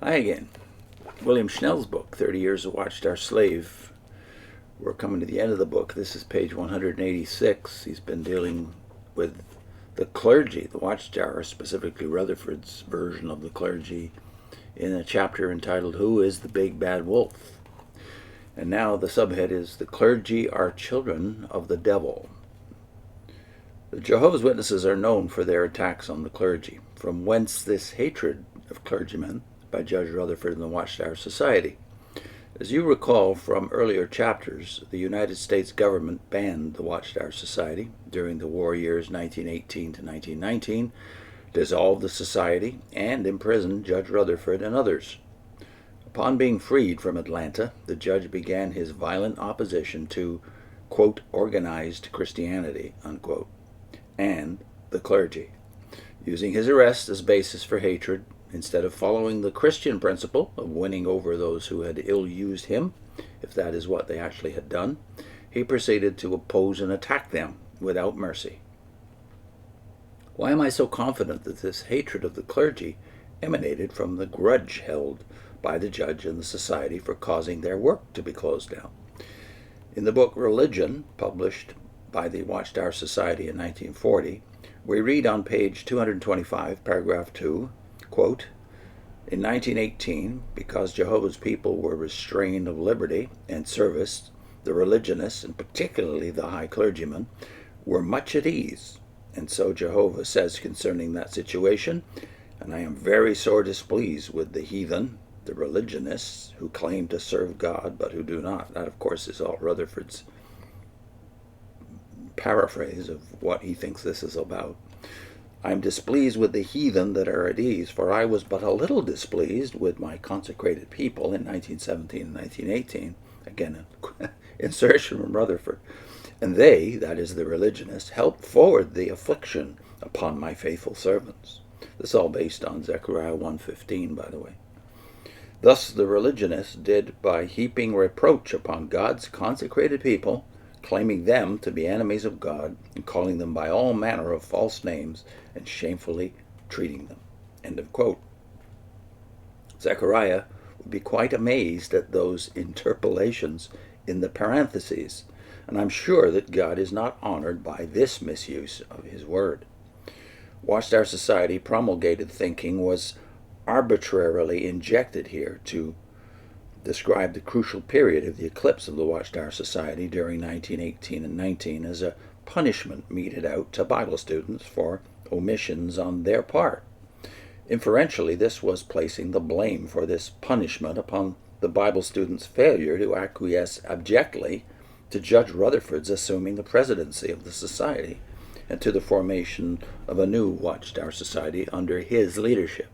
Hi again. William Schnell's book, 30 Years a Watchtower Slave. We're coming to the end of the book. This is page 186. He's been dealing with the clergy, the Watchtower, specifically Rutherford's version of the clergy, in a chapter entitled, Who is the Big Bad Wolf? And now the subhead is, The Clergy Are Children of the Devil. The Jehovah's Witnesses are known for their attacks on the clergy, from whence this hatred of clergymen by Judge Rutherford and the Watchtower Society. As you recall from earlier chapters, the United States government banned the Watchtower Society during the war years 1918 to 1919, dissolved the society, and imprisoned Judge Rutherford and others. Upon being freed from Atlanta, the judge began his violent opposition to, quote, organized Christianity, unquote, and the clergy, using his arrest as basis for hatred. Instead of following the Christian principle of winning over those who had ill-used him, if that is what they actually had done, he proceeded to oppose and attack them without mercy. Why am I so confident that this hatred of the clergy emanated from the grudge held by the judge and the society for causing their work to be closed down? In the book Religion, published by the Watchtower Society in 1940, we read on page 225, paragraph 2, quote, in 1918, because Jehovah's people were restrained of liberty and service, the religionists, and particularly the high clergymen, were much at ease. And so Jehovah says concerning that situation, and I am very sore displeased with the heathen, the religionists, who claim to serve God, but who do not. That, of course, is all Rutherford's paraphrase of what he thinks this is about. I am displeased with the heathen that are at ease, for I was but a little displeased with my consecrated people in 1917 and 1918. Again, an insertion from Rutherford. And they, that is the religionists, helped forward the affliction upon my faithful servants. This is all based on Zechariah 1:15, by the way. Thus the religionists did by heaping reproach upon God's consecrated people, claiming them to be enemies of God, and calling them by all manner of false names, and shamefully treating them. End of quote. Zechariah would be quite amazed at those interpolations in the parentheses, and I'm sure that God is not honored by this misuse of his word. Watchtower Society promulgated thinking was arbitrarily injected here to describe the crucial period of the eclipse of the Watchtower Society during 1918 and 19 as a punishment meted out to Bible students for omissions on their part. Inferentially, this was placing the blame for this punishment upon the Bible students' failure to acquiesce abjectly to Judge Rutherford's assuming the presidency of the society and to the formation of a new Watchtower Society under his leadership.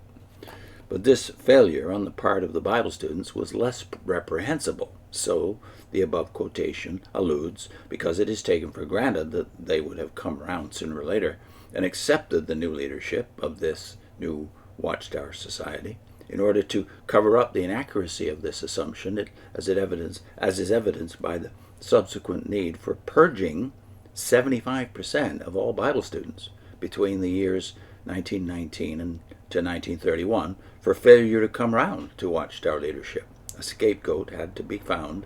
But this failure on the part of the Bible students was less reprehensible, so the above quotation alludes, because it is taken for granted that they would have come around sooner or later and accepted the new leadership of this new Watchtower Society in order to cover up the inaccuracy of this assumption, as is evidenced by the subsequent need for purging 75% of all Bible students between the years 1919 and to 1931 for failure to come round to Watchtower leadership. A scapegoat had to be found,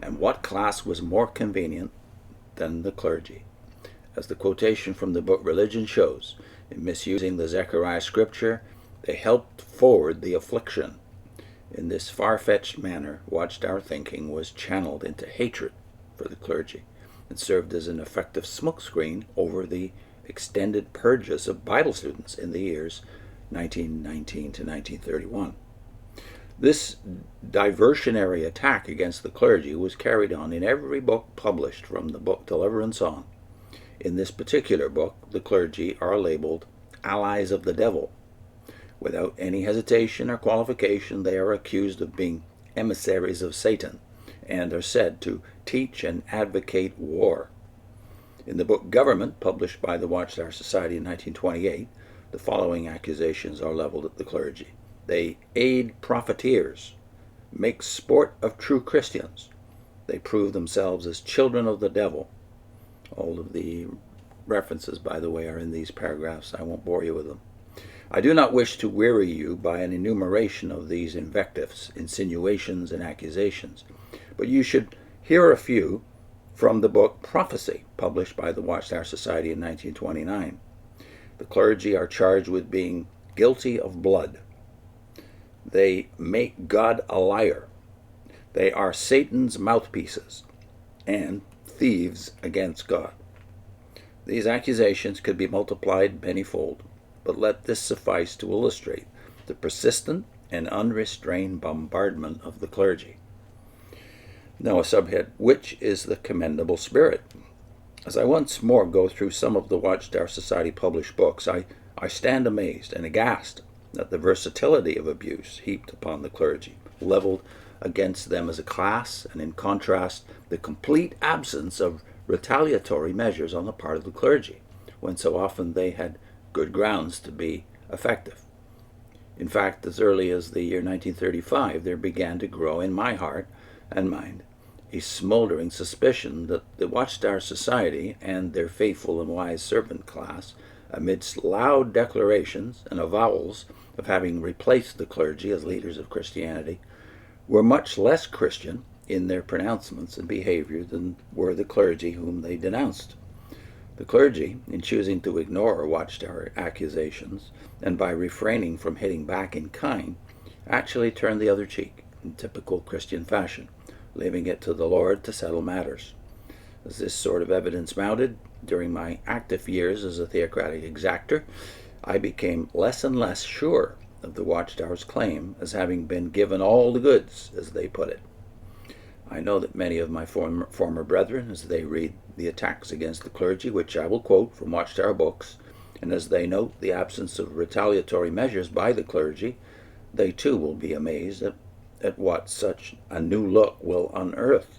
and what class was more convenient than the clergy? As the quotation from the book Religion shows, in misusing the Zechariah scripture, they helped forward the affliction. In this far-fetched manner, Watchtower thinking was channeled into hatred for the clergy and served as an effective smokescreen over the extended purges of Bible students in the years 1919 to 1931. This diversionary attack against the clergy was carried on in every book published from the book Deliverance on. In this particular book, the clergy are labeled allies of the devil. Without any hesitation or qualification, they are accused of being emissaries of Satan and are said to teach and advocate war. In the book Government, published by the Watchtower Society in 1928, the following accusations are leveled at the clergy. They aid profiteers, make sport of true Christians. They prove themselves as children of the devil. All of the references, by the way, are in these paragraphs. I won't bore you with them. I do not wish to weary you by an enumeration of these invectives, insinuations, and accusations, but you should hear a few from the book Prophecy, published by the Watchtower Society in 1929. The clergy are charged with being guilty of blood. They make God a liar. They are Satan's mouthpieces and thieves against God. These accusations could be multiplied manyfold, but let this suffice to illustrate the persistent and unrestrained bombardment of the clergy. Now a subhead, which is the commendable spirit? As I once more go through some of the Watchtower Society published books, I stand amazed and aghast at the versatility of abuse heaped upon the clergy, leveled against them as a class, and in contrast, the complete absence of retaliatory measures on the part of the clergy, when so often they had good grounds to be effective. In fact, as early as the year 1935, there began to grow in my heart and mind a smoldering suspicion that the Watchtower Society and their faithful and wise servant class, amidst loud declarations and avowals of having replaced the clergy as leaders of Christianity, were much less Christian in their pronouncements and behavior than were the clergy whom they denounced. The clergy, in choosing to ignore Watchtower accusations and by refraining from hitting back in kind, actually turned the other cheek in typical Christian fashion, leaving it to the Lord to settle matters. As this sort of evidence mounted, during my active years as a theocratic exactor, I became less and less sure of the Watchtower's claim as having been given all the goods, as they put it. I know that many of my former brethren, as they read the attacks against the clergy, which I will quote from Watchtower books, and as they note the absence of retaliatory measures by the clergy, they too will be amazed at what such a new look will unearth.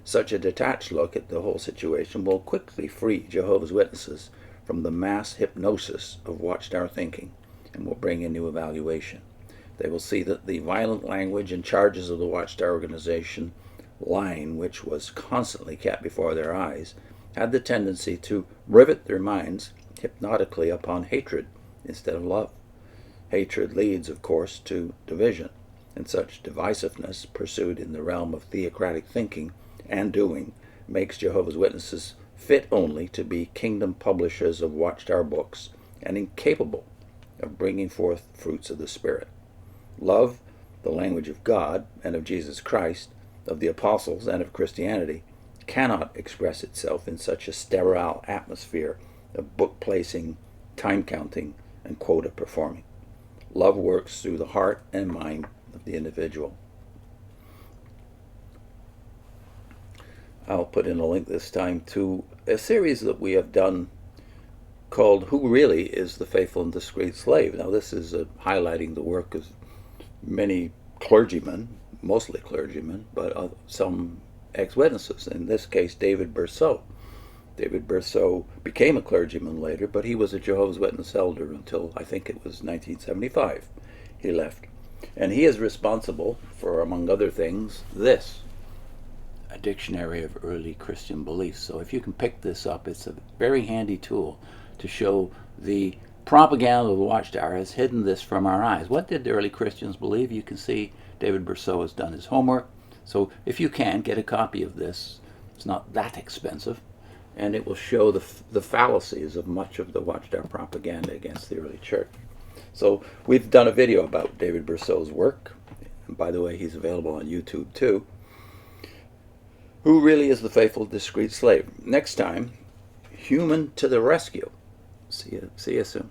Such a detached look at the whole situation will quickly free Jehovah's Witnesses from the mass hypnosis of Watchtower thinking and will bring a new evaluation. They will see that the violent language and charges of the Watchtower organization line, which was constantly kept before their eyes, had the tendency to rivet their minds hypnotically upon hatred instead of love. Hatred leads, of course, to division, and such divisiveness pursued in the realm of theocratic thinking and doing makes Jehovah's Witnesses fit only to be kingdom publishers of Watchtower books and incapable of bringing forth fruits of the Spirit. Love, the language of God and of Jesus Christ, of the apostles and of Christianity, cannot express itself in such a sterile atmosphere of book placing, time counting, and quota performing. Love works through the heart and mind of the individual. I'll put in a link this time to a series that we have done called Who Really is the Faithful and Discreet Slave? Now this is highlighting the work of many clergymen, mostly clergymen, but some ex-witnesses, in this case David Berceau. David Berceau became a clergyman later, but he was a Jehovah's Witness elder until I think it was 1975 he left. And he is responsible for, among other things, this, a dictionary of early Christian beliefs. So if you can pick this up, it's a very handy tool to show the propaganda of the Watchtower has hidden this from our eyes. What did the early Christians believe? You can see David Berceau has done his homework. So if you can, get a copy of this. It's not that expensive. And it will show the fallacies of much of the Watchtower propaganda against the early church. So we've done a video about David Berceau's work. And by the way, he's available on YouTube too. Who really is the faithful, discreet slave? Next time, human to the rescue. See you soon.